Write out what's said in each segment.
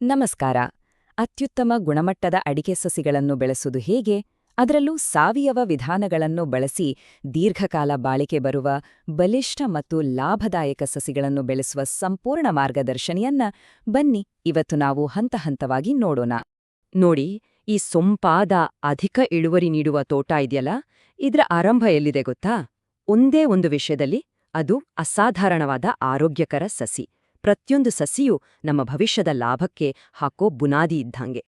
ನಮಸ್ಕಾರ. ಅತ್ಯುತ್ತಮ ಗುಣಮಟ್ಟದ ಅಡಿಕೆ ಸಸಿಗಳನ್ನು ಬೆಳೆಸುವುದು ಹೇಗೆ? ಅದರಲ್ಲೂ ಸಾವಯವ ವಿಧಾನಗಳನ್ನು ಬಳಸಿ ದೀರ್ಘಕಾಲ ಬಾಳಿಕೆ ಬರುವ ಬಲಿಷ್ಠ ಮತ್ತು ಲಾಭದಾಯಕ ಸಸಿಗಳನ್ನು ಬೆಳೆಸುವ ಸಂಪೂರ್ಣ ಮಾರ್ಗದರ್ಶನಿಯನ್ನ ಬನ್ನಿ ಇವತ್ತು ನಾವು ಹಂತಹಂತವಾಗಿ ನೋಡೋಣ. ನೋಡಿ, ಈ ಸೊಂಪಾದ ಅಧಿಕ ಇಳುವರಿ ನೀಡುವ ತೋಟ ಇದೆಯಲ್ಲ, ಇದ್ರ ಆರಂಭ ಎಲ್ಲಿದೆ ಗೊತ್ತಾ? ಒಂದೇ ಒಂದು ವಿಷಯದಲ್ಲಿ, ಅದು ಅಸಾಧಾರಣವಾದ ಆರೋಗ್ಯಕರ ಸಸಿ. ಪ್ರತಿಯೊಂದು ಸಸಿಯೂ ನಮ್ಮ ಭವಿಷ್ಯದ ಲಾಭಕ್ಕೆ ಹಾಕೋ ಬುನಾದಿ ಇದ್ದಂಗೆ.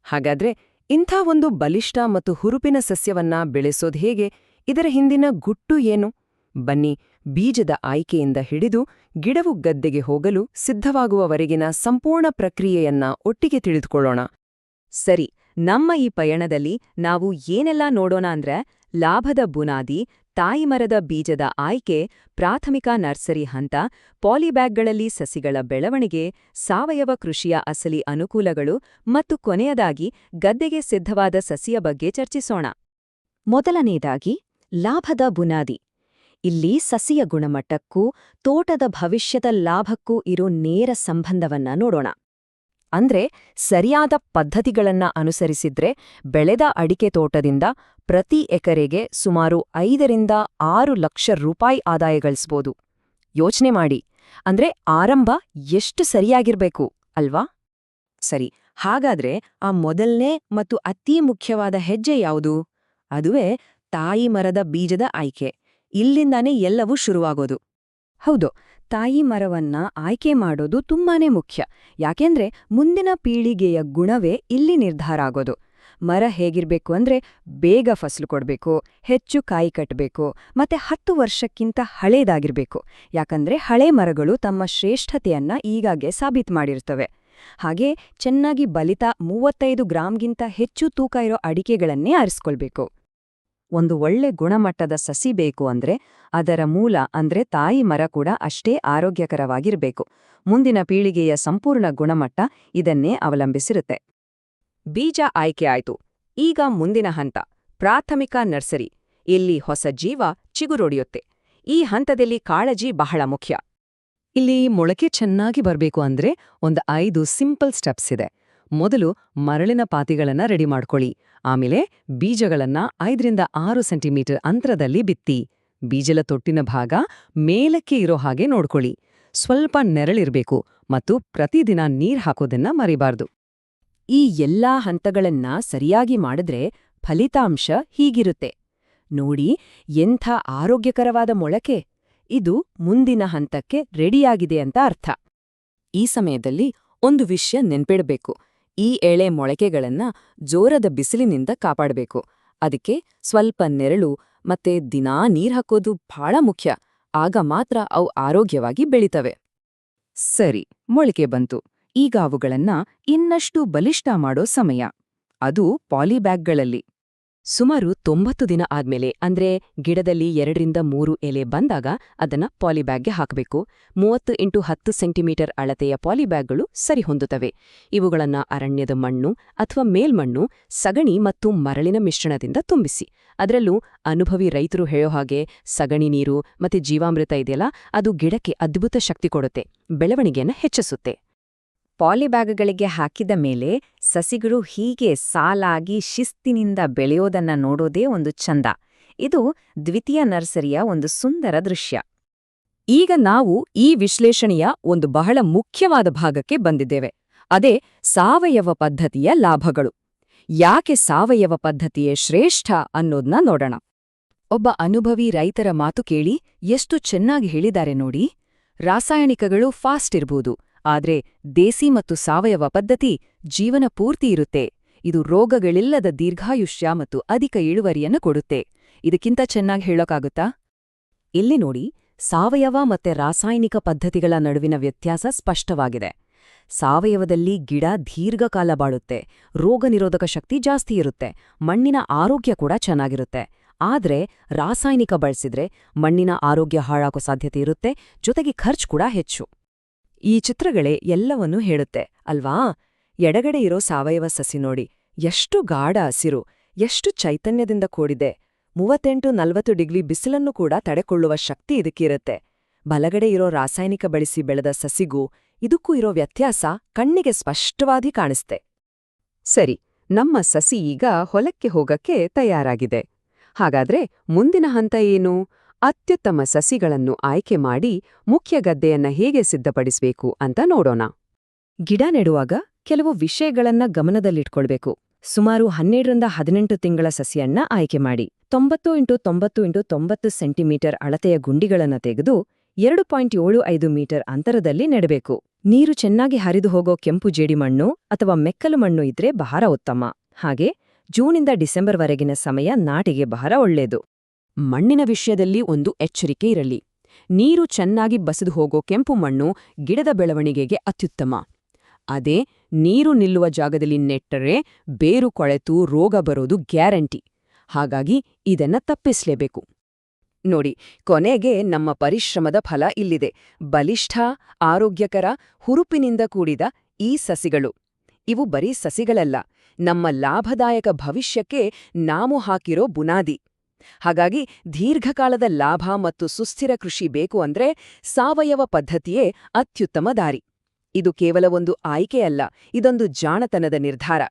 ಹಾಗಾದ್ರೆ ಇಂಥ ಒಂದು ಬಲಿಷ್ಠ ಮತ್ತು ಹುರುಪಿನ ಸಸ್ಯವನ್ನ ಬೆಳೆಸೋದು ಹೇಗೆ? ಇದರ ಹಿಂದಿನ ಗುಟ್ಟು ಏನು? ಬನ್ನಿ, ಬೀಜದ ಆಯ್ಕೆಯಿಂದ ಹಿಡಿದು ಗಿಡವು ಗದ್ದೆಗೆ ಹೋಗಲು ಸಿದ್ಧವಾಗುವವರೆಗಿನ ಸಂಪೂರ್ಣ ಪ್ರಕ್ರಿಯೆಯನ್ನ ಒಟ್ಟಿಗೆ ತಿಳಿದುಕೊಳ್ಳೋಣ. ಸರಿ, ನಮ್ಮ ಈ ಪಯಣದಲ್ಲಿ ನಾವು ಏನೆಲ್ಲ ನೋಡೋಣ ಅಂದ್ರೆ, ಲಾಭದ ಬುನಾದಿ, ತಾಯಿಮರದ ಬೀಜದ ಆಯ್ಕೆ, ಪ್ರಾಥಮಿಕ ನರ್ಸರಿ ಹಂತ, ಪಾಲಿಬ್ಯಾಗ್ಗಳಲ್ಲಿ ಸಸಿಗಳ ಬೆಳವಣಿಗೆ, ಸಾವಯವ ಕೃಷಿಯ ಅಸಲಿ ಅನುಕೂಲಗಳು ಮತ್ತು ಕೊನೆಯದಾಗಿ ಗದ್ದೆಗೆ ಸಿದ್ಧವಾದ ಸಸಿಯ ಬಗ್ಗೆ ಚರ್ಚಿಸೋಣ. ಮೊದಲನೇದಾಗಿ, ಲಾಭದ ಬುನಾದಿ. ಇಲ್ಲಿ ಸಸಿಯ ಗುಣಮಟ್ಟಕ್ಕೂ ತೋಟದ ಭವಿಷ್ಯದ ಲಾಭಕ್ಕೂ ಇರೋ ನೇರ ಸಂಬಂಧವನ್ನ ನೋಡೋಣ. ಅಂದ್ರೆ, ಸರಿಯಾದ ಪದ್ಧತಿಗಳನ್ನ ಅನುಸರಿಸಿದ್ರೆ ಬೆಳೆದ ಅಡಿಕೆ ತೋಟದಿಂದ ಪ್ರತಿ ಎಕರೆಗೆ ಸುಮಾರು 5ರಿಂದ 6 ಲಕ್ಷ ರೂಪಾಯಿ ಆದಾಯ ಗಳಿಸ್ಬೋದು. ಯೋಚನೆ ಮಾಡಿ, ಅಂದ್ರೆ ಆರಂಭ ಎಷ್ಟು ಸರಿಯಾಗಿರ್ಬೇಕು ಅಲ್ವಾ? ಸರಿ, ಹಾಗಾದ್ರೆ ಆ ಮೊದಲನೇ ಮತ್ತು ಅತೀ ಮುಖ್ಯವಾದ ಹೆಜ್ಜೆ ಯಾವುದು? ಅದುವೇ ತಾಯಿ ಮರದ ಬೀಜದ ಆಯ್ಕೆ. ಇಲ್ಲಿಂದಾನೇ ಎಲ್ಲವೂ ಶುರುವಾಗೋದು. ಹೌದು, ತಾಯಿ ಮರವನ್ನ ಆಯ್ಕೆ ಮಾಡೋದು ತುಂಬಾನೇ ಮುಖ್ಯ. ಯಾಕೆಂದ್ರೆ ಮುಂದಿನ ಪೀಳಿಗೆಯ ಗುಣವೇ ಇಲ್ಲಿ ನಿರ್ಧಾರ ಆಗೋದು. ಮರ ಹೇಗಿರ್ಬೇಕು ಅಂದ್ರೆ ಬೇಗ ಫಸಲು ಕೊಡ್ಬೇಕು, ಹೆಚ್ಚು ಕಾಯಿ ಕಟ್ಟಬೇಕು, ಮತ್ತೆ 10 ವರ್ಷಕ್ಕಿಂತ ಹಳೇದಾಗಿರ್ಬೇಕು. ಯಾಕಂದ್ರೆ ಹಳೆ ಮರಗಳು ತಮ್ಮ ಶ್ರೇಷ್ಠತೆಯನ್ನ ಈಗಾಗೆ ಸಾಬೀತು ಮಾಡಿರ್ತವೆ. ಹಾಗೆ ಚೆನ್ನಾಗಿ ಬಲಿತ 35 ಗ್ರಾಂಗಿಂತ ಹೆಚ್ಚು ತೂಕ ಇರೋ ಅಡಿಕೆಗಳನ್ನೇ ಆರಿಸ್ಕೊಳ್ಬೇಕು. ಒಂದು ಒಳ್ಳೆ ಗುಣಮಟ್ಟದ ಸಸಿ ಬೇಕು ಅಂದ್ರೆ ಅದರ ಮೂಲ ಅಂದ್ರೆ ತಾಯಿ ಮರ ಕೂಡ ಅಷ್ಟೇ ಆರೋಗ್ಯಕರವಾಗಿರ್ಬೇಕು. ಮುಂದಿನ ಪೀಳಿಗೆಯ ಸಂಪೂರ್ಣ ಗುಣಮಟ್ಟ ಇದನ್ನೇ ಅವಲಂಬಿಸಿರುತ್ತೆ. ಬೀಜ ಆಯ್ಕೆ ಆಯ್ತು. ಈಗ ಮುಂದಿನ ಹಂತ, ಪ್ರಾಥಮಿಕ ನರ್ಸರಿ. ಇಲ್ಲಿ ಹೊಸ ಜೀವ ಚಿಗುರೊಡೆಯುತ್ತೆ. ಈ ಹಂತದಲ್ಲಿ ಕಾಳಜಿ ಬಹಳ ಮುಖ್ಯ. ಇಲ್ಲಿ ಮೊಳಕೆ ಚೆನ್ನಾಗಿ ಬರ್ಬೇಕು ಅಂದ್ರೆ ಒಂದು 5 ಸಿಂಪಲ್ ಸ್ಟೆಪ್ಸ್ ಇದೆ. ಮೊದಲು ಮರಳಿನ ಪಾತಿಗಳನ್ನ ರೆಡಿ ಮಾಡ್ಕೊಳ್ಳಿ. ಆಮೇಲೆ ಬೀಜಗಳನ್ನ 5ರಿಂದ 6 ಸೆಂಟಿಮೀಟರ್ ಅಂತರದಲ್ಲಿ ಬಿತ್ತಿ. ಬೀಜಲ ತೊಟ್ಟಿನ ಭಾಗ ಮೇಲಕ್ಕೆ ಇರೋ ಹಾಗೆ ನೋಡ್ಕೊಳ್ಳಿ. ಸ್ವಲ್ಪ ನೆರಳಿರ್ಬೇಕು ಮತ್ತು ಪ್ರತಿದಿನ ನೀರ್ ಹಾಕೋದನ್ನ ಮರಿಬಾರ್ದು. ಈ ಎಲ್ಲಾ ಹಂತಗಳನ್ನ ಸರಿಯಾಗಿ ಮಾಡಿದ್ರೆ ಫಲಿತಾಂಶ ಹೀಗಿರುತ್ತೆ. ನೋಡಿ, ಎಂಥ ಆರೋಗ್ಯಕರವಾದ ಮೊಳಕೆ! ಇದು ಮುಂದಿನ ಹಂತಕ್ಕೆ ರೆಡಿಯಾಗಿದೆ ಅಂತ ಅರ್ಥ. ಈ ಸಮಯದಲ್ಲಿ ಒಂದು ವಿಷಯ ನೆನ್ಪಿಡ್ಬೇಕು. ಈ ಎಳೆ ಮೊಳಕೆಗಳನ್ನ ಜೋರದ ಬಿಸಿಲಿನಿಂದ ಕಾಪಾಡಬೇಕು. ಅದಕ್ಕೆ ಸ್ವಲ್ಪ ನೆರಳು ಮತ್ತೆ ದಿನಾ ನೀರ್ ಹಾಕೋದು ಬಹಳ ಮುಖ್ಯ. ಆಗ ಮಾತ್ರ ಅವು ಆರೋಗ್ಯವಾಗಿ ಬೆಳಿತವೆ. ಸರಿ, ಮೊಳಕೆ ಬಂತು. ಈಗ ಅವುಗಳನ್ನ ಇನ್ನಷ್ಟು ಬಲಿಷ್ಠ ಮಾಡೋ ಸಮಯ. ಅದು ಪಾಲಿಬ್ಯಾಗ್ಗಳಲ್ಲಿ. ಸುಮಾರು 90 ದಿನ ಆದ್ಮೇಲೆ, ಅಂದ್ರೆ ಗಿಡದಲ್ಲಿ 2ರಿಂದ 3 ಎಲೆ ಬಂದಾಗ ಅದನ್ನ ಪಾಲಿಬ್ಯಾಗ್ಗೆ ಹಾಕಬೇಕು. 30 x 10 ಸೆಂಟಿಮೀಟರ್ ಅಳತೆಯ ಪಾಲಿಬ್ಯಾಗ್ಗಳು ಸರಿ ಹೊಂದುತ್ತವೆ. ಇವುಗಳನ್ನ ಅರಣ್ಯದ ಮಣ್ಣು ಅಥವಾ ಮೇಲ್ಮಣ್ಣು, ಸಗಣಿ ಮತ್ತು ಮರಳಿನ ಮಿಶ್ರಣದಿಂದ ತುಂಬಿಸಿ. ಅದರಲ್ಲೂ ಅನುಭವಿ ರೈತರು ಹೇಳೋ ಹಾಗೆ ಸಗಣಿ ನೀರು ಮತ್ತೆ ಜೀವಾಮೃತ ಇದೆಯಲ್ಲ, ಅದು ಗಿಡಕ್ಕೆ ಅದ್ಭುತ ಶಕ್ತಿ ಕೊಡುತ್ತೆ, ಬೆಳವಣಿಗೆಯನ್ನು ಹೆಚ್ಚಿಸುತ್ತೆ. ಪಾಲಿಬ್ಯಾಗ್ಗಳಿಗೆ ಹಾಕಿದ ಮೇಲೆ ಸಸಿಗಳು ಹೀಗೆ ಸಾಲಾಗಿ ಶಿಸ್ತಿನಿಂದ ಬೆಳೆಯೋದನ್ನ ನೋಡೋದೇ ಒಂದು ಚಂದ. ಇದು ದ್ವಿತೀಯ ನರ್ಸರಿಯ ಒಂದು ಸುಂದರ ದೃಶ್ಯ. ಈಗ ನಾವು ಈ ವಿಶ್ಲೇಷಣೆಯ ಒಂದು ಬಹಳ ಮುಖ್ಯವಾದ ಭಾಗಕ್ಕೆ ಬಂದಿದ್ದೇವೆ. ಅದೇ ಸಾವಯವ ಪದ್ಧತಿಯ ಲಾಭಗಳು. ಯಾಕೆ ಸಾವಯವ ಪದ್ಧತಿಯೇ ಶ್ರೇಷ್ಠ ಅನ್ನೋದನ್ನ ನೋಡೋಣ. ಒಬ್ಬ ಅನುಭವಿ ರೈತರ ಮಾತು ಕೇಳಿ ಎಷ್ಟು ಚೆನ್ನಾಗಿ ಹೇಳಿದ್ದಾರೆ ನೋಡಿ. ರಾಸಾಯನಿಕಗಳು ಫಾಸ್ಟ್ ಇರ್ಬೋದು, ಆದ್ರೆ ದೇಸಿ ಮತ್ತು ಸಾವಯವ ಪದ್ಧತಿ ಜೀವನ ಪೂರ್ತಿ ಇರುತ್ತೆ. ಇದು ರೋಗಗಳಿಲ್ಲದ ದೀರ್ಘಾಯುಷ್ಯ ಮತ್ತು ಅಧಿಕ ಇಳುವರಿಯನ್ನು ಕೊಡುತ್ತೆ. ಇದಕ್ಕಿಂತ ಚೆನ್ನಾಗಿ ಹೇಳೋಕ್ಕಾಗುತ್ತಾ? ಇಲ್ಲಿ ನೋಡಿ, ಸಾವಯವ ಮತ್ತೆ ರಾಸಾಯನಿಕ ಪದ್ಧತಿಗಳ ನಡುವಿನ ವ್ಯತ್ಯಾಸ ಸ್ಪಷ್ಟವಾಗಿದೆ. ಸಾವಯವದಲ್ಲಿ ಗಿಡ ದೀರ್ಘಕಾಲ ಬಾಳುತ್ತೆ, ರೋಗ ನಿರೋಧಕ ಶಕ್ತಿ ಜಾಸ್ತಿ ಇರುತ್ತೆ, ಮಣ್ಣಿನ ಆರೋಗ್ಯ ಕೂಡ ಚೆನ್ನಾಗಿರುತ್ತೆ. ಆದ್ರೆ ರಾಸಾಯನಿಕ ಬಳಸಿದ್ರೆ ಮಣ್ಣಿನ ಆರೋಗ್ಯ ಹಾಳಾಗೋ ಸಾಧ್ಯತೆ ಇರುತ್ತೆ, ಜೊತೆಗೆ ಖರ್ಚು ಕೂಡ ಹೆಚ್ಚು. ಈ ಚಿತ್ರಗಳೇ ಎಲ್ಲವನ್ನೂ ಹೇಳುತ್ತೆ ಅಲ್ವಾ? ಎಡಗಡೆ ಇರೋ ಸಾವಯವ ಸಸಿ ನೋಡಿ, ಎಷ್ಟು ಗಾಢ ಹಸಿರು, ಎಷ್ಟು ಚೈತನ್ಯದಿಂದ ಕೂಡಿದೆ. 38-40 ಡಿಗ್ರಿ ಬಿಸಿಲನ್ನು ಕೂಡ ತಡೆಕೊಳ್ಳುವ ಶಕ್ತಿ ಇದಕ್ಕಿರುತ್ತೆ. ಬಲಗಡೆ ಇರೋ ರಾಸಾಯನಿಕ ಬಳಸಿ ಬೆಳೆದ ಸಸಿಗೂ ಇದಕ್ಕೂ ಇರೋ ವ್ಯತ್ಯಾಸ ಕಣ್ಣಿಗೆ ಸ್ಪಷ್ಟವಾಗಿ ಕಾಣಿಸ್ತೆ. ಸರಿ, ನಮ್ಮ ಸಸಿ ಈಗ ಹೊಲಕ್ಕೆ ಹೋಗಕ್ಕೆ ತಯಾರಾಗಿದೆ. ಹಾಗಾದ್ರೆ ಮುಂದಿನ ಹಂತ ಏನು? ಅತ್ಯುತ್ತಮ ಸಸಿಗಳನ್ನು ಆಯ್ಕೆ ಮಾಡಿ ಮುಖ್ಯ ಗದ್ದೆಯನ್ನ ಹೇಗೆ ಸಿದ್ಧಪಡಿಸಬೇಕು ಅಂತ ನೋಡೋಣ. ಗಿಡ ನೆಡುವಾಗ ಕೆಲವು ವಿಷಯಗಳನ್ನ ಗಮನದಲ್ಲಿಟ್ಕೊಳ್ಬೇಕು. ಸುಮಾರು 12-18 ತಿಂಗಳ ಸಸಿಯನ್ನ ಆಯ್ಕೆ ಮಾಡಿ 90x90x90 ಸೆಂಟಿಮೀಟರ್ ಅಳತೆಯ ಗುಂಡಿಗಳನ್ನ ತೆಗೆದು 2.75 ಮೀಟರ್ ಅಂತರದಲ್ಲಿ ನೆಡಬೇಕು. ನೀರು ಚೆನ್ನಾಗಿ ಹರಿದು ಹೋಗೋ ಕೆಂಪು ಜೇಡಿಮಣ್ಣು ಅಥವಾ ಮೆಕ್ಕಲು ಮಣ್ಣು ಇದ್ರೆ ಬಹಳ ಉತ್ತಮ. ಹಾಗೆ ಜೂನಿಂದ ಡಿಸೆಂಬರ್ವರೆಗಿನ ಸಮಯ ನಾಟಿಗೆ ಬಹಳ ಒಳ್ಳೆಯದು. ಮಣ್ಣಿನ ವಿಷಯದಲ್ಲಿ ಒಂದು ಎಚ್ಚರಿಕೆ ಇರಲಿ. ನೀರು ಚೆನ್ನಾಗಿ ಬಸಿದು ಹೋಗೋ ಕೆಂಪು ಮಣ್ಣು ಗಿಡದ ಬೆಳವಣಿಗೆಗೆ ಅತ್ಯುತ್ತಮ. ಅದೇ ನೀರು ನಿಲ್ಲುವ ಜಾಗದಲ್ಲಿ ನೆಟ್ಟರೆ ಬೇರು ಕೊಳೆತು ರೋಗ ಬರೋದು ಗ್ಯಾರಂಟಿ. ಹಾಗಾಗಿ ಇದನ್ನ ತಪ್ಪಿಸ್ಲೇಬೇಕು. ನೋಡಿ, ಕೊನೆಗೆ ನಮ್ಮ ಪರಿಶ್ರಮದ ಫಲ ಇಲ್ಲಿದೆ. ಬಲಿಷ್ಠ, ಆರೋಗ್ಯಕರ, ಹುರುಪಿನಿಂದ ಕೂಡಿದ ಈ ಸಸಿಗಳು. ಇವು ಬರೀ ಸಸಿಗಳಲ್ಲ, ನಮ್ಮ ಲಾಭದಾಯಕ ಭವಿಷ್ಯಕ್ಕೆ ನಾವು ಹಾಕಿರೋ ಬುನಾದಿ. ಹಾಗಾಗಿ ದೀರ್ಘಕಾಲದ ಲಾಭ ಮತ್ತು ಸುಸ್ಥಿರ ಕೃಷಿ ಬೇಕು ಅಂದ್ರೆ ಸಾವಯವ ಪದ್ಧತಿಯೇ ಅತ್ಯುತ್ತಮ ದಾರಿ. ಇದು ಕೇವಲ ಒಂದು ಆಯ್ಕೆಯಲ್ಲ, ಇದೊಂದು ಜಾಣತನದ ನಿರ್ಧಾರ.